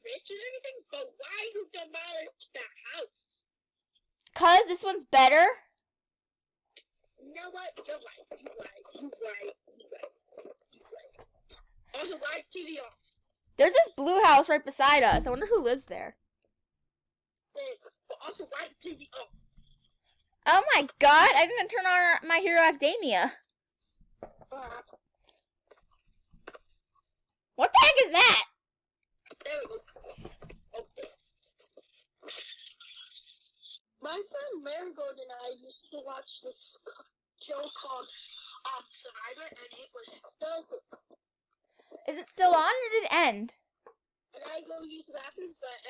rich and everything, but why you demolish the house? 'Cause this one's better. You know what? You're right. Also, why is TV off? There's this blue house right beside us. I wonder who lives there. But also, why is TV off? Oh my god, I didn't turn on My Hero Academia. What the heck is that? There we go. Okay. My friend Marigold and I used to watch this show called Survivor, and it was so good. Is it still on or did it end? And I go use the bathroom, but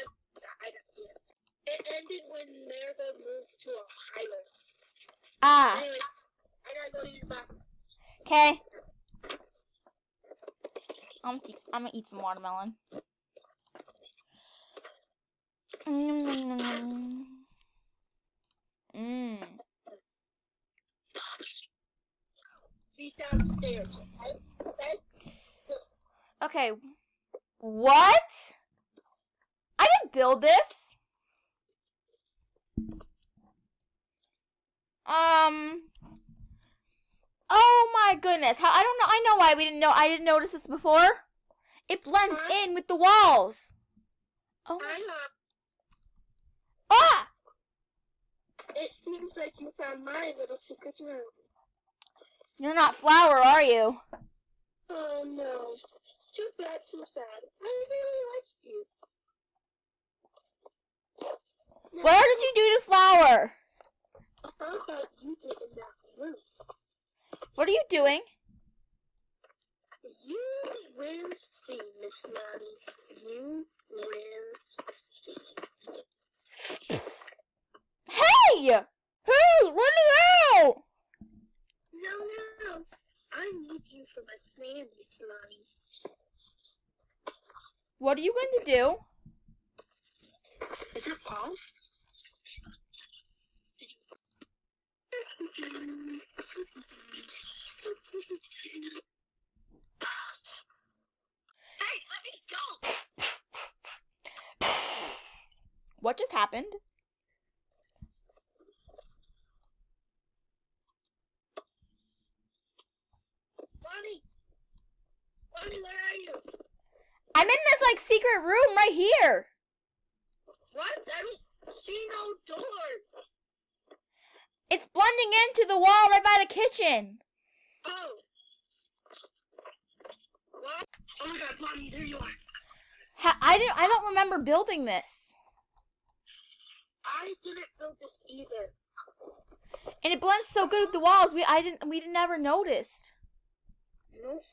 I don't see it. It ended when Marigold moved to Ohio. Ah. Anyway, I gotta go use the bathroom. Okay. I'm gonna eat some watermelon. She's downstairs. Okay. What? I didn't build this. Oh my goodness. How I don't know. I know why I didn't notice this before. It blends in with the walls. Oh my. Ah! It seems like you found my little secret room. You're not Flower, are you? Oh no. Too bad, too sad. I really liked you. What did you do to Flower? How about you get in that room? What are you doing? You will see, Miss Lonnie. You will see. Hey! Hey! Let me out! No. I need you for my plan, Miss Lonnie. What are you going to do? Is it Paul? Hey, let me go! What just happened? Lonnie, where are you? I'm in this secret room right here. What? I don't see no door. It's blending into the wall right by the kitchen. Oh. What? Oh my god, Lonnie, there you are. I don't remember building this. I didn't build this either. And it blends so good with the walls. We never noticed. Nope.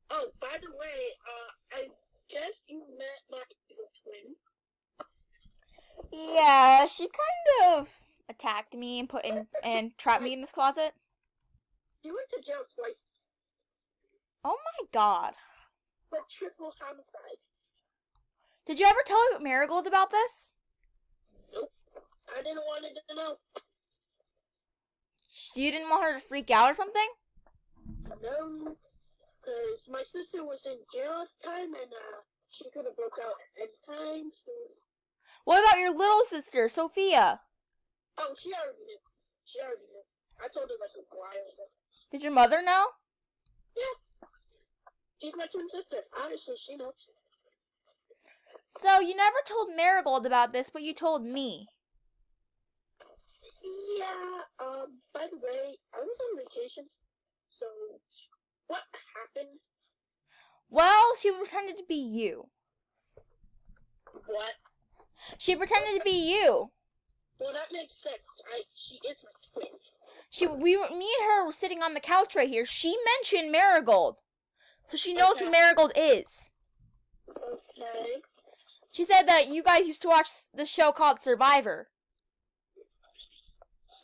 Oh, by the way, I guess you met my twin. Yeah, she kind of attacked me and trapped me in this closet. You went to jail twice. Oh my god. For triple homicide. Did you ever tell Marigold about this? Nope. I didn't want her to know. You didn't want her to freak out or something? No. Because my sister was in jail at the time, and she could have broke out at any time, so... What about your little sister, Sophia? Oh, she already knew. I told her a while ago. Did your mother know? Yeah. She's my twin sister. Honestly, she knows. So, you never told Marigold about this, but you told me. Yeah, by the way, I was on vacation, so what happened? Well, she pretended to be you. What? She pretended to be you. Well, that makes sense. She is my twin. Me and her were sitting on the couch right here. She mentioned Marigold. So she knows who Marigold is. Okay. She said that you guys used to watch the show called Survivor.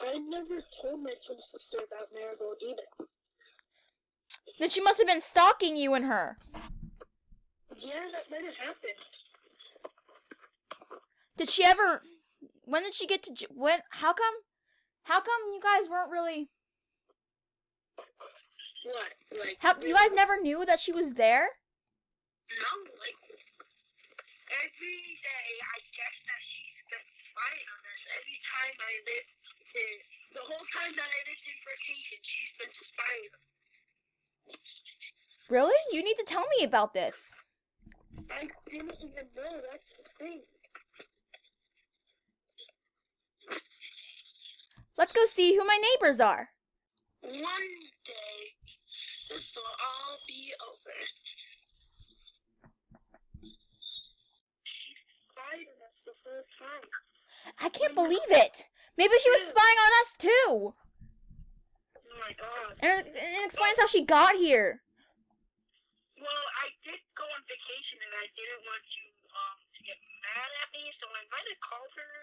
I never told my twin sister about Marigold either. Then she must have been stalking you and her. Yeah, that might have happened. Did she ever... When did she get to... How come you guys weren't really... What? You guys never knew that she was there? No, I guess that she's been spying on us every time I lived in, the whole time that I lived in vacation, she's been spying on us. Really? You need to tell me about this. I didn't even know, that's the thing. Let's go see who my neighbors are. One day, this will all be over. She spied on us the whole time. I can't believe it. Maybe she was spying on us too. Oh my god. And it explains how she got here. Well, I did go on vacation and I didn't want you to get mad at me, so I might have called her.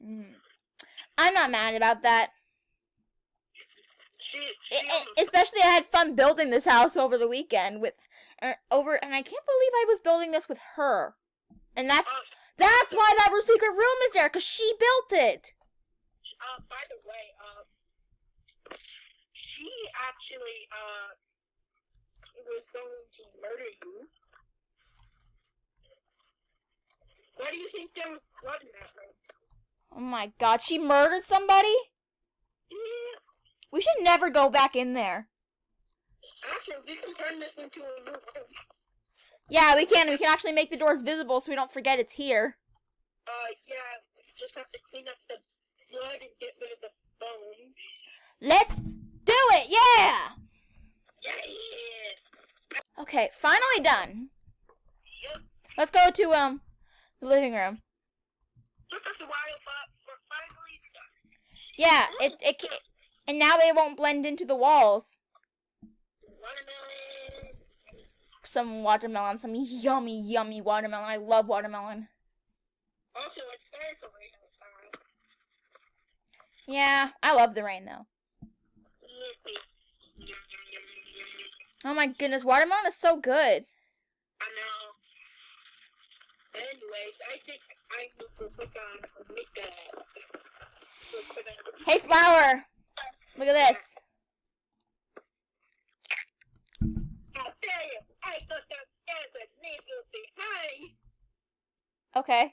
Yeah. I'm not mad about that. She Especially I had fun building this house over the weekend and I can't believe I was building this with her. And that's why that secret room is there, because she built it. By the way, she actually was going to murder you. Why do you think there was blood in that room? Oh my god, she murdered somebody? Yeah. We should never go back in there. Actually, we can turn this into a new room. Yeah, we can. We can actually make the doors visible so we don't forget it's here. Yeah, we just have to clean up the blood and get rid of the bones. Let's do it, yeah! Yeah! Okay, finally done. Yep. Let's go to, the living room. Took us a while, but we're finally done. Yeah, and now it won't blend into the walls. Watermelon. Some watermelon, some yummy, yummy watermelon. I love watermelon. Also, it starts to rain outside. Yeah, I love the rain though. Oh my goodness, watermelon is so good. I know. Anyways, I think I need to put on makeup. Hey, flower. Look at this. I'll tell you, I thought that was a nigga behind. Okay.